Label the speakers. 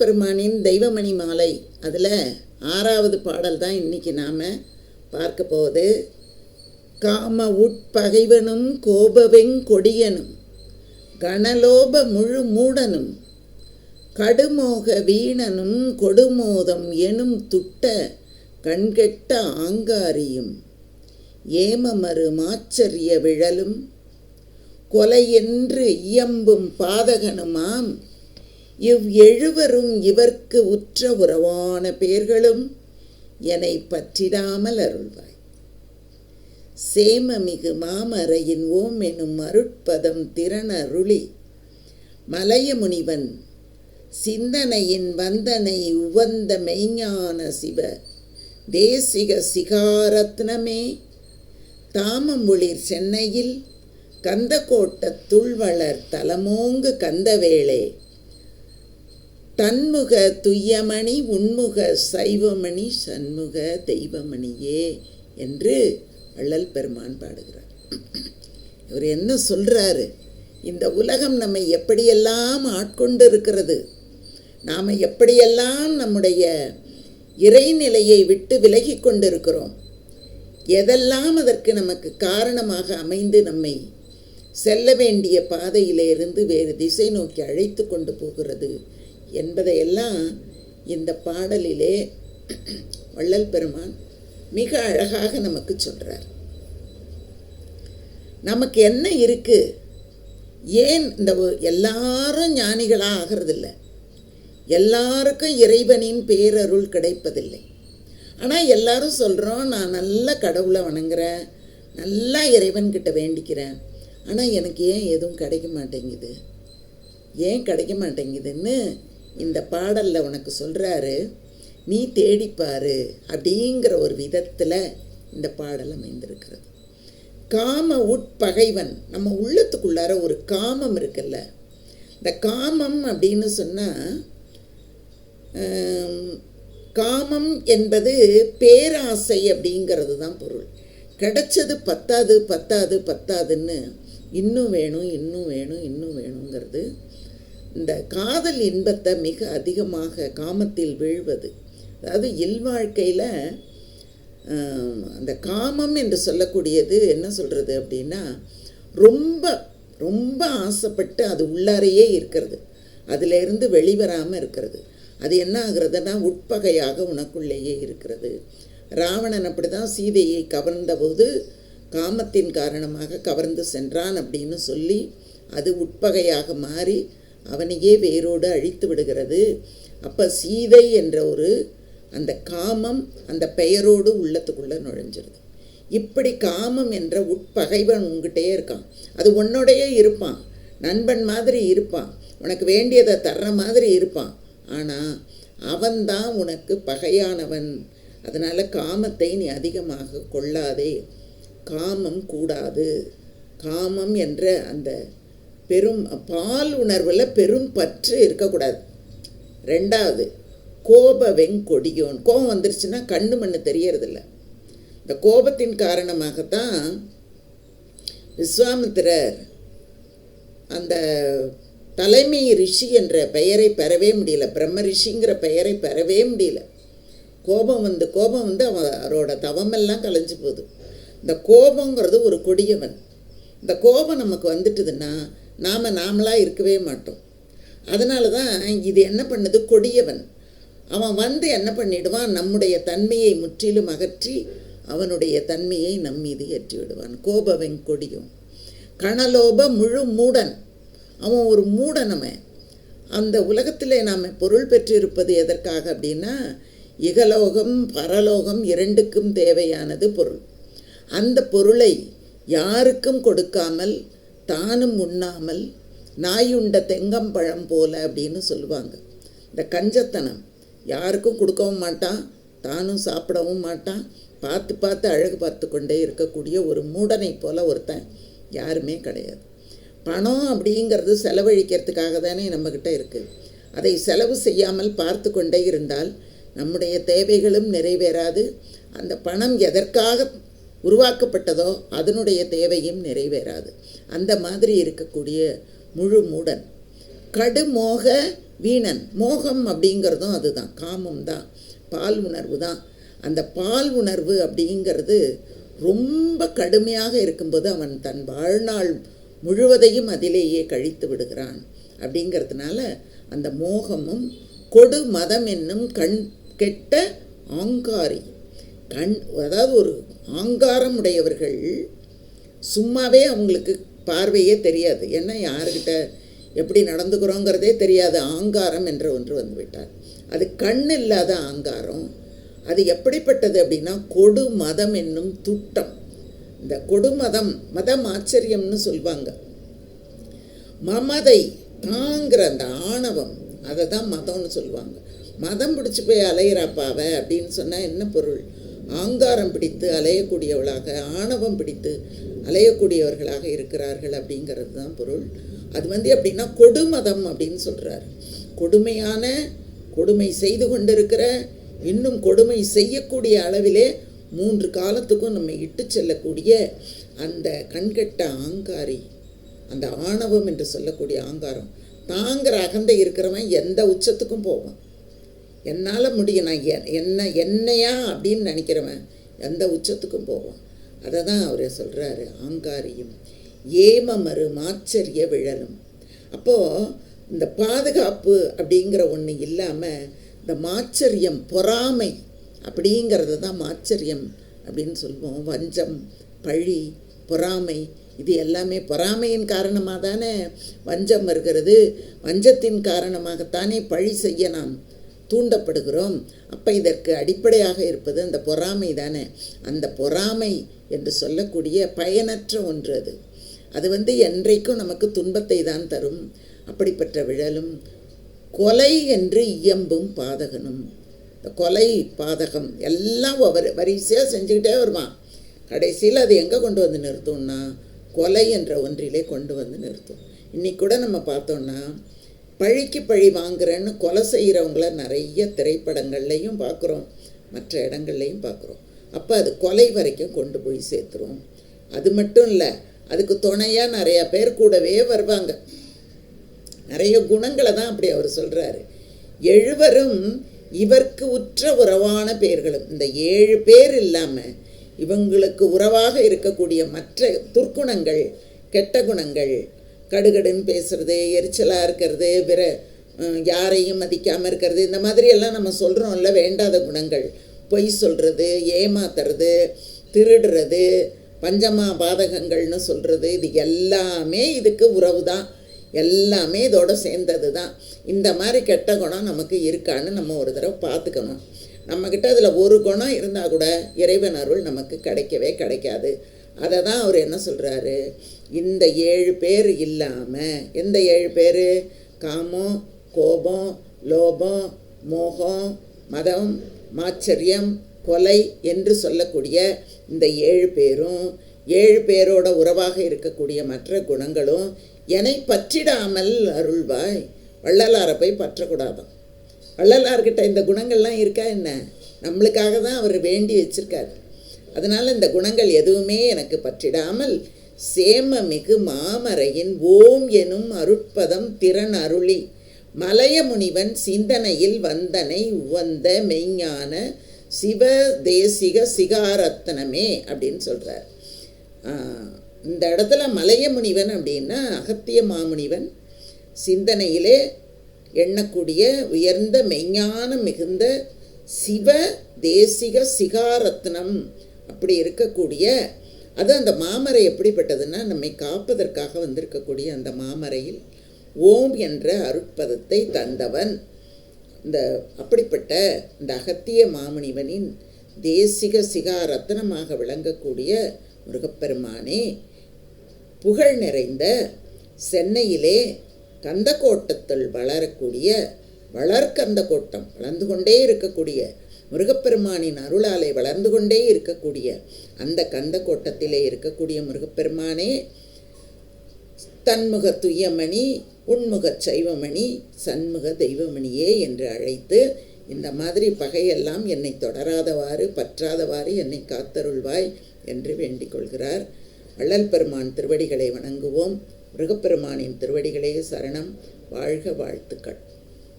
Speaker 1: பெருமானின் தெய்வமணி மாலை அதில் 6வது பாடல் தான் இன்றைக்கி நாம் பார்க்க போகுது. காம உட்பகைவனும் கோபவெங் கொடியனும் கணலோப முழு மூடனும் கடுமோக வீணனும் கொடுமோதம் எனும் துட்ட கண்கெட்ட ஆங்காரியும் ஏமமறு மாச்சரிய விழலும் கொலையென்று இயம்பும் பாதகனுமாம் எழுவரும் இவர்க்கு உற்ற உறவான பேர்களும் என்னை பற்றிடாமல் அருள்வாய். சேமமிகு மாமரையின் ஓம் எனும் அருட்பதம் திறனருளி மலையமுனிவன் சிந்தனையின் வந்தனை உவந்த மெய்ஞான சிவ தேசிக சிகாரத்னமே தாமமொழிர் சென்னையில் கந்தகோட்ட துள்வளர் தலமோங்கு கந்தவேளே தன்முக துய்யமணி உன்முக சைவமணி சண்முக தெய்வமணியே என்று வள்ளல் பெருமான் பாடுகிறார். இவர் என்ன சொல்கிறாரு? இந்த உலகம் நம்மை எப்படியெல்லாம் ஆட்கொண்டு இருக்கிறது, நாம் எப்படியெல்லாம் நம்முடைய இறைநிலையை விட்டு விலகி கொண்டிருக்கிறோம், எதெல்லாம் அதற்கு நமக்கு காரணமாக அமைந்து நம்மை செல்ல வேண்டிய பாதையிலிருந்து வேறு திசை நோக்கி அழைத்து கொண்டு போகிறது என்பதையெல்லாம் இந்த பாடலிலே வள்ளல் பெருமான் மிக அழகாக நமக்கு சொல்கிறார். நமக்கு என்ன இருக்குது? ஏன் இந்த எல்லாரும் ஞானிகளாக ஆகிறதில்ல, எல்லாருக்கும் இறைவனின் பேரருள் கிடைப்பதில்லை. ஆனால் எல்லாரும் சொல்கிறோம், நான் நல்ல கடவுளை வணங்குறேன், நல்லா இறைவன்கிட்ட வேண்டிக்கிறேன், ஆனால் எனக்கு ஏன் எதுவும் கிடைக்க மாட்டேங்குது, ஏன் கிடைக்க மாட்டேங்குதுன்னு இந்த பாடலில் உனக்கு சொல்கிறாரு. நீ தேடிப்பாரு அப்படிங்கிற ஒரு விதத்தில் இந்த பாடல் அமைந்திருக்கிறது. காம உட்பகைவன், நம்ம உள்ளத்துக்குள்ளார ஒரு காமம் இருக்குல்ல, இந்த காமம் அப்படின்னு சொன்னால் காமம் என்பது பேராசை அப்படிங்கிறது தான் பொருள். கிடைச்சது பத்தாது பத்தாது பத்தாதுன்னு இன்னும் வேணும் இன்னும் வேணும் இன்னும் வேணுங்கிறது. இந்த காதல் இன்பத்தை மிக அதிகமாக காமத்தில் வீழ்வது, அதாவது இல்வாழ்க்கையில் அந்த காமம் என்று சொல்லக்கூடியது என்ன சொல்கிறது அப்படின்னா, ரொம்ப ரொம்ப ஆசைப்பட்டு அது உள்ளாரையே இருக்கிறது, அதிலிருந்து வெளிவராமல் இருக்கிறது. அது என்ன ஆகிறதுனா உட்பகையாக உனக்குள்ளேயே இருக்கிறது. ராவணன் அப்படி தான் சீதையை கவர்ந்தபோது காமத்தின் காரணமாக கவர்ந்து சென்றான் அப்படின்னு சொல்லி அது உட்பகையாக மாறி அவனையே வேரோடு அழித்து விடுகிறது. அப்போ சீதை என்ற ஒரு அந்த காமம் அந்த பெயரோடு உள்ளத்துக்குள்ளே நுழைஞ்சிருது. இப்படி காமம் என்ற உட்பகைவன் உங்ககிட்டே இருக்கான், அது உன்னோடையே இருப்பான், நண்பன் மாதிரி இருப்பான், உனக்கு வேண்டியதை தர்ற மாதிரி இருப்பான். ஆனால் அவன்தான் உனக்கு பகையானவன். அதனால் காமத்தை நீ அதிகமாக கொள்ளாதே, காமம் கூடாது. காமம் என்ற அந்த பெரும் பால் உணர்வில் பெரும் பற்று இருக்கக்கூடாது. 2வது கோப வெங்கொடியோன், கோபம் வந்துருச்சுன்னா கண்ணு மண்ணு தெரியறதில்ல. இந்த கோபத்தின் காரணமாகத்தான் விஸ்வாமித்திரர் அந்த தலைமை ரிஷி என்ற பெயரை பெறவே முடியல, பிரம்ம ரிஷிங்கிற பெயரை பெறவே முடியல. கோபம் வந்து அவரோட தவமெல்லாம் கலைஞ்சு போகுது. இந்த கோபங்கிறது ஒரு கொடியவன். இந்த கோபம் நமக்கு வந்துட்டுதுன்னா நாமளாக இருக்கவே மாட்டோம். அதனால தான் இது என்ன பண்ணுது, கொடியவன். அவன் வந்து என்ன பண்ணிடுவான், நம்முடைய தன்மையை முற்றிலும் அகற்றி அவனுடைய தன்மையை நம்மீது ஏற்றி விடுவான். கோபவன் கொடியும் கணலோப முழு மூடன், அவன் ஒரு மூடனவன். அந்த உலகத்தில் நாம் பொருள் பெற்றிருப்பது எதற்காக அப்படின்னா, இகலோகம் பரலோகம் இரண்டுக்கும் தேவையானது பொருள். அந்த பொருளை யாருக்கும் கொடுக்காமல் தானும் உண்ணாமல் நாயுண்ட தெங்கம்பழம் போல அப்படின்னு சொல்லுவாங்க. இந்த கஞ்சத்தனம், யாருக்கும் கொடுக்கவும் மாட்டான், தானும் சாப்பிடவும் மாட்டான், பார்த்து பார்த்து அழகு பார்த்து கொண்டே இருக்கக்கூடிய ஒரு மூடனை போல ஒருத்தன் யாருமே கிடையாது. பணம் அப்படிங்கிறது செலவழிக்கிறதுக்காக தானே நம்மக்கிட்ட இருக்குது. அதை செலவு செய்யாமல் பார்த்து கொண்டே இருந்தால் நம்முடைய தேவைகளும் நிறைவேறாது. அந்த பணம் எதற்காக உருவாக்கப்பட்டதோ அதனுடைய தேவையும் நிறைவேறாது. அந்த மாதிரி இருக்கக்கூடிய முழு மூடன். கடுமோக வீணன். மோகம் அப்படிங்கிறதும் அதுதான், காமம் தான், பால் உணர்வு தான். அந்த பால் உணர்வு அப்படிங்கிறது ரொம்ப கடுமையாக இருக்கும்போது அவன் தன் வாழ்நாள் முழுவதையும் அதிலேயே கழித்து விடுகிறான். அப்படிங்கிறதுனால அந்த மோகமும் கொடு மதம் என்னும் கண் கெட்ட ஆங்காரி. அதாவது ஒரு ஆங்காரம் உடையவர்கள் சும்மாவே அவங்களுக்கு பார்வையே தெரியாது. ஏன்னா யாருக்கிட்ட எப்படி நடந்துக்கிறோங்கிறதே தெரியாது. ஆங்காரம் என்ற ஒன்று வந்துவிட்டார். அது கண் இல்லாத ஆங்காரம். அது எப்படிப்பட்டது அப்படின்னா கொடு மதம் என்னும் துட்டம். இந்த கொடுமதம், மதம் ஆச்சரியம்னு சொல்லுவாங்க. மமதை தாங்கிற அந்த ஆணவம், அதை தான் மதம்னு சொல்லுவாங்க. மதம் பிடிச்சி போய் அலையிறாப்பாவ அப்படின்னு சொன்னால் என்ன பொருள்? ஆங்காரம் பிடித்து அலையக்கூடியவளாக, ஆணவம் பிடித்து அலையக்கூடியவர்களாக இருக்கிறார்கள் அப்படிங்கிறது தான் பொருள். அது எப்படின்னா கொடுமதம் அப்படின்னு சொல்கிறார். கொடுமையான, கொடுமை செய்து கொண்டிருக்கிற, இன்னும் கொடுமை செய்யக்கூடிய அளவிலே 3 காலத்துக்கும் நம்ம இட்டு செல்லக்கூடிய அந்த கண்கெட்ட ஆங்காரி, அந்த ஆணவம் என்று சொல்லக்கூடிய ஆங்காரம் தாங்கிற அகந்தை இருக்கிறவன் எந்த உச்சத்துக்கும் போவான். என்னால் முடியும், நான் என்னையா அப்படின்னு நினைக்கிறவன் எந்த உச்சத்துக்கும் போவான். அதை தான் அவர் சொல்கிறாரு, ஆங்காரியும் ஏமமறு மாச்சரிய விழலும். அப்போது இந்த பாதுகாப்பு அப்படிங்கிற ஒன்று இல்லாமல் இந்த மாச்சரியம், பொறாமை அப்படிங்கிறது தான் மாச்சரியம் அப்படின்னு சொல்லுவோம். வஞ்சம், பழி, பொறாமை, இது எல்லாமே பொறாமையின் காரணமாக தானே வஞ்சம் வருகிறது. வஞ்சத்தின் காரணமாகத்தானே பழி செய்ய நாம் தூண்டப்படுகிறோம். அப்போ இதற்கு அடிப்படையாக இருப்பது அந்த பொறாமை தானே. அந்த பொறாமை என்று சொல்லக்கூடிய பயனற்ற ஒன்று அது. அது என்றைக்கும் நமக்கு துன்பத்தை தான் தரும். அப்படிப்பட்ட விழலும் கொலை என்று இயம்பும் பாதகனும். இந்த கொலை, பாதகம் எல்லாம் வரிசையாக செஞ்சுக்கிட்டே வருவான். கடைசியில் அது எங்கே கொண்டு வந்து நிறுத்தும்னா கொலை என்ற ஒன்றிலே கொண்டு வந்து நிறுத்தும். இன்றைக்கி கூட நம்ம பார்த்தோன்னா பழிக்கு பழி வாங்குறேன்னு கொலை செய்கிறவங்கள நிறைய திரைப்படங்கள்லையும் பார்க்குறோம், மற்ற இடங்கள்லையும் பார்க்குறோம். அப்போ அது கொலை வரைக்கும் கொண்டு போய் சேர்த்துரும். அது மட்டும் இல்லை, அதுக்கு துணையாக நிறையா பேர் கூடவே வருவாங்க. நிறைய குணங்களை தான் அப்படி அவர் சொல்கிறாரு. 7வரும் இவருக்கு உற்ற உறவான பேர்களும். இந்த 7 பேர் இல்லாமல் இவங்களுக்கு உறவாக இருக்கக்கூடிய மற்ற துர்க்குணங்கள், கெட்ட குணங்கள், கடுகடுன்னு பேசுறது, எரிச்சலாக இருக்கிறது, யாரையும் மதிக்காமல் இருக்கிறது, இந்த மாதிரியெல்லாம் நம்ம சொல்கிறோம்ல, வேண்டாத குணங்கள். பொய் சொல்கிறது, ஏமாத்துறது, திருடுறது, பஞ்சமா பாதகங்கள்னு சொல்கிறது, இது எல்லாமே இதுக்கு உறவு தான். எல்லாமே இதோட சேர்ந்தது தான். இந்த மாதிரி கெட்ட குணம் நமக்கு இருக்கான்னு நம்ம ஒரு தடவை பார்த்துக்கணும். நம்மக்கிட்ட அதில் ஒரு குணம் இருந்தால் கூட இறைவன் அருள் நமக்கு கிடைக்கவே கிடைக்காது. அதை தான் அவர் என்ன சொல்கிறாரு, இந்த 7 பேர் இல்லாமல், எந்த 7 பேர்? காமம், கோபம், லோபம், மோகம், மதம், மாச்சரியம், கொலை என்று சொல்லக்கூடிய இந்த 7 பேரும், 7 பேரோட உறவாக இருக்கக்கூடிய மற்ற குணங்களும் என்னை பற்றிடாமல் அருள்வாய். வள்ளலாரை போய் பற்றக்கூடாதான். வள்ளலார்கிட்ட இந்த குணங்கள்லாம் இருக்கா என்ன? நம்மளுக்காக தான் அவர் வேண்டி வச்சிருக்காரு. அதனால் இந்த குணங்கள் எதுவுமே எனக்கு பற்றிடாமல் சேமமிகு மாமரையின் ஓம் எனும் அருட்பதம் திறன் அருளி மலைய முனிவன் சிந்தனையில் வந்தனை உவந்த மெய்ஞான சிவ தேசிக சிகாரத்தனமே அப்படின்னு சொல்கிறார். இந்த இடத்துல மலைய முனிவன் அப்படின்னா அகத்திய மாமுனிவன் சிந்தனையிலே எண்ணக்கூடிய உயர்ந்த மெய்ஞானம் மிகுந்த சிவ தேசிக சிகாரத்னம் அப்படி இருக்கக்கூடிய அது. அந்த மாமரை எப்படிப்பட்டதுன்னா நம்மை காப்பதற்காக வந்திருக்கக்கூடிய அந்த மாமரையில் ஓம் என்ற அருட்பதத்தை தந்தவன். இந்த அப்படிப்பட்ட இந்த அகத்திய மாமுனிவனின் தேசிக சிகாரத்னமாக விளங்கக்கூடிய முருகப்பெருமானே, புகழ் நிறைந்த சென்னையிலே கந்தக்கோட்டத்தில் வளரக்கூடிய வளர்கந்த கோட்டம், வளர்ந்து கொண்டே இருக்கக்கூடிய முருகப்பெருமானின் அருளாலே வளர்ந்து கொண்டே இருக்கக்கூடிய அந்த கந்த கோட்டத்திலே இருக்கக்கூடிய முருகப்பெருமானே, தன்முக துய்யமணி, உன்முக சைவமணி, சண்முக தெய்வமணியே என்று அழைத்து இந்த மாதிரி பகையெல்லாம் என்னை தொடராதவாறு பற்றாதவாறு என்னை காத்தருள்வாய் என்று வேண்டிக் கொள்கிறார். வள்ளல் பெருமான் திருவடிகளை வணங்குவோம். முருகப்பெருமானின் திருவடிகளே சரணம். வாழ்க வாழ்த்துக்கள்.